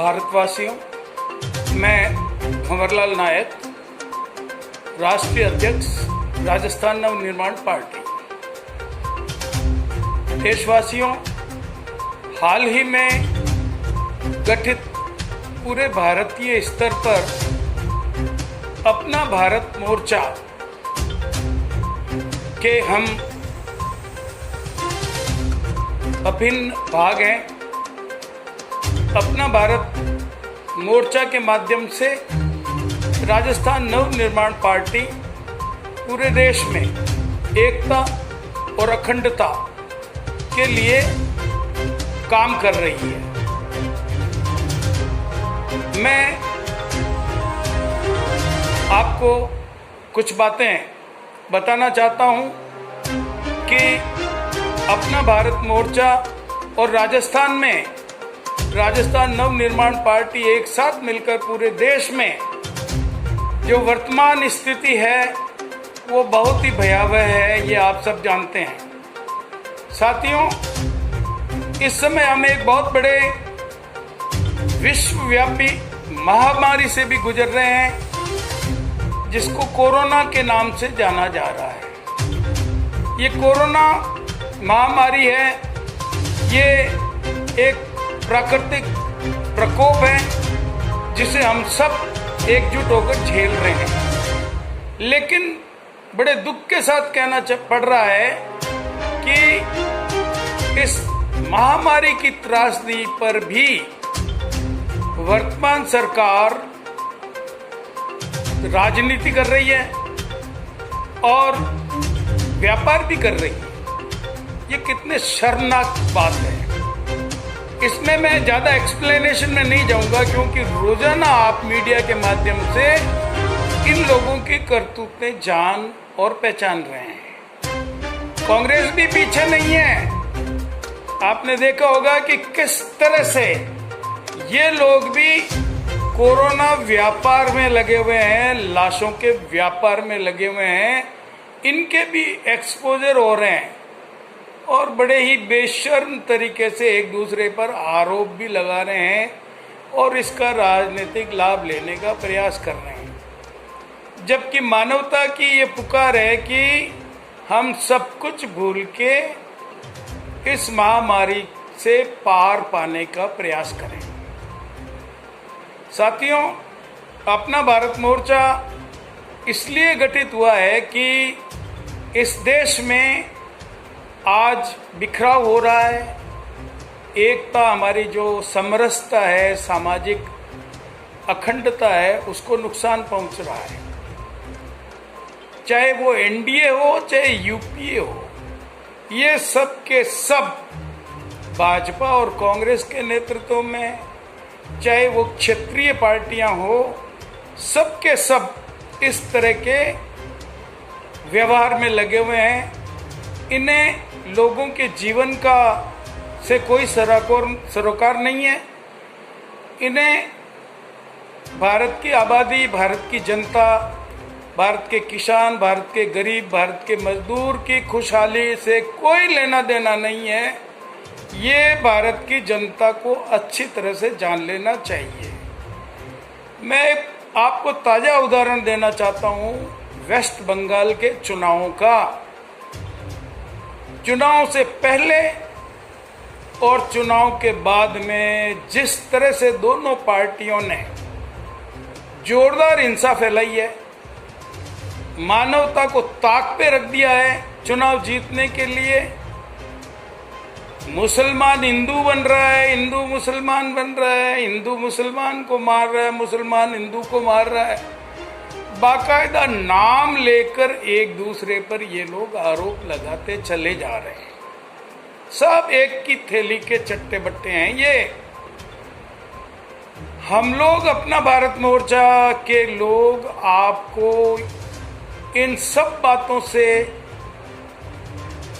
भारतवासियों, मैं भंवरलाल नायक, राष्ट्रीय अध्यक्ष राजस्थान नवनिर्माण पार्टी। देशवासियों, हाल ही में गठित पूरे भारतीय स्तर पर अपना भारत मोर्चा के हम अभिन्न भाग हैं। अपना भारत मोर्चा के माध्यम से राजस्थान नवनिर्माण पार्टी पूरे देश में एकता और अखंडता के लिए काम कर रही है। मैं आपको कुछ बातें बताना चाहता हूं कि अपना भारत मोर्चा और राजस्थान में राजस्थान नवनिर्माण पार्टी एक साथ मिलकर पूरे देश में जो वर्तमान स्थिति है वो बहुत ही भयावह है, ये आप सब जानते हैं। साथियों, इस समय हम एक बहुत बड़े विश्वव्यापी महामारी से भी गुजर रहे हैं, जिसको कोरोना के नाम से जाना जा रहा है। ये कोरोना महामारी है, ये एक प्राकृतिक प्रकोप है जिसे हम सब एकजुट होकर झेल रहे हैं। लेकिन बड़े दुख के साथ कहना पड़ रहा है कि इस महामारी की त्रासदी पर भी वर्तमान सरकार राजनीति कर रही है और व्यापार भी कर रही है। ये कितने शर्मनाक बात है। इसमें मैं ज़्यादा एक्सप्लेनेशन में नहीं जाऊंगा, क्योंकि रोजाना आप मीडिया के माध्यम से इन लोगों की करतूतें जान और पहचान रहे हैं। कांग्रेस भी पीछे नहीं है। आपने देखा होगा कि किस तरह से ये लोग भी कोरोना व्यापार में लगे हुए हैं, लाशों के व्यापार में लगे हुए हैं। इनके भी एक्सपोजर हो रहे हैं और बड़े ही बेशर्म तरीके से एक दूसरे पर आरोप भी लगा रहे हैं और इसका राजनीतिक लाभ लेने का प्रयास कर रहे हैं। जबकि मानवता की ये पुकार है कि हम सब कुछ भूल के इस महामारी से पार पाने का प्रयास करें। साथियों, अपना भारत मोर्चा इसलिए गठित हुआ है कि इस देश में आज बिखराव हो रहा है। एकता, हमारी जो समरसता है, सामाजिक अखंडता है, उसको नुकसान पहुंच रहा है। चाहे वो एनडीए हो, चाहे यूपीए हो, ये सब के सब भाजपा और कांग्रेस के नेतृत्व में, चाहे वो क्षेत्रीय पार्टियां हो, सब के सब इस तरह के व्यवहार में लगे हुए हैं। इन्हें लोगों के जीवन का से कोई सरोकार नहीं है। इन्हें भारत की आबादी, भारत की जनता, भारत के किसान, भारत के गरीब, भारत के मजदूर की खुशहाली से कोई लेना देना नहीं है। ये भारत की जनता को अच्छी तरह से जान लेना चाहिए। मैं आपको ताज़ा उदाहरण देना चाहता हूँ वेस्ट बंगाल के चुनावों का। चुनाव से पहले और चुनाव के बाद में जिस तरह से दोनों पार्टियों ने जोरदार हिंसा फैलाई है, मानवता को ताक पे रख दिया है चुनाव जीतने के लिए। मुसलमान हिंदू बन रहा है, हिंदू मुसलमान बन रहा है, हिंदू मुसलमान को मार रहा है, मुसलमान हिंदू को मार रहा है। बाकायदा नाम लेकर एक दूसरे पर ये लोग आरोप लगाते चले जा रहे हैं। सब एक की थैली के चट्टे बट्टे हैं ये। हम लोग अपना भारत मोर्चा के लोग आपको इन सब बातों से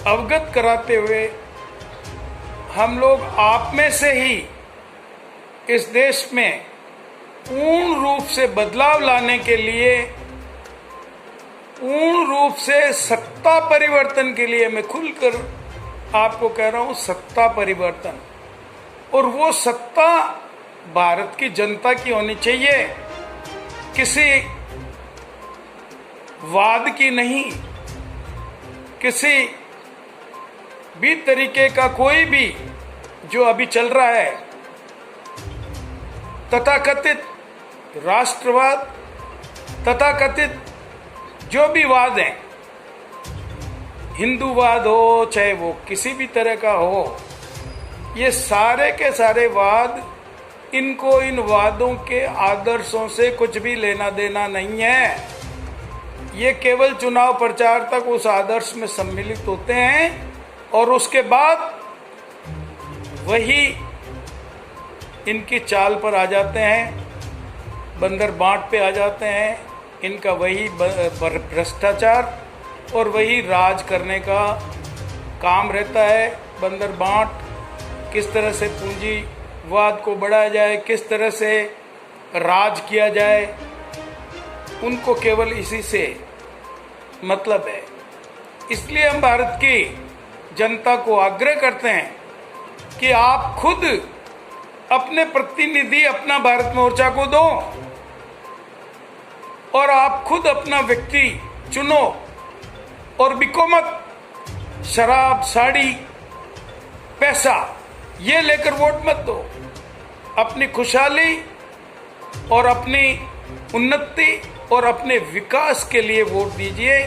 अवगत कराते हुए, हम लोग आप में से ही इस देश में पूर्ण रूप से बदलाव लाने के लिए, पूर्ण रूप से सत्ता परिवर्तन के लिए, मैं खुलकर आपको कह रहा हूं सत्ता परिवर्तन, और वो सत्ता भारत की जनता की होनी चाहिए, किसी वाद की नहीं, किसी भी तरीके का कोई भी जो अभी चल रहा है तथाकथित राष्ट्रवाद, तथाकथित जो भी वाद हैं, हिंदूवाद हो चाहे वो किसी भी तरह का हो, ये सारे के सारे वाद, इनको इन वादों के आदर्शों से कुछ भी लेना देना नहीं है। ये केवल चुनाव प्रचार तक उस आदर्श में सम्मिलित होते हैं और उसके बाद वही इनकी चाल पर आ जाते हैं, बंदर बांट पे आ जाते हैं। इनका वही भ्रष्टाचार और वही राज करने का काम रहता है। बंदर बांट, किस तरह से पूंजीवाद को बढ़ाया जाए, किस तरह से राज किया जाए, उनको केवल इसी से मतलब है। इसलिए हम भारत की जनता को आग्रह करते हैं कि आप खुद अपने प्रतिनिधि अपना भारत मोर्चा को दो और आप खुद अपना व्यक्ति चुनो और बिको मत। शराब, साड़ी, पैसा ये लेकर वोट मत दो। अपनी खुशहाली और अपनी उन्नति और अपने विकास के लिए वोट दीजिए।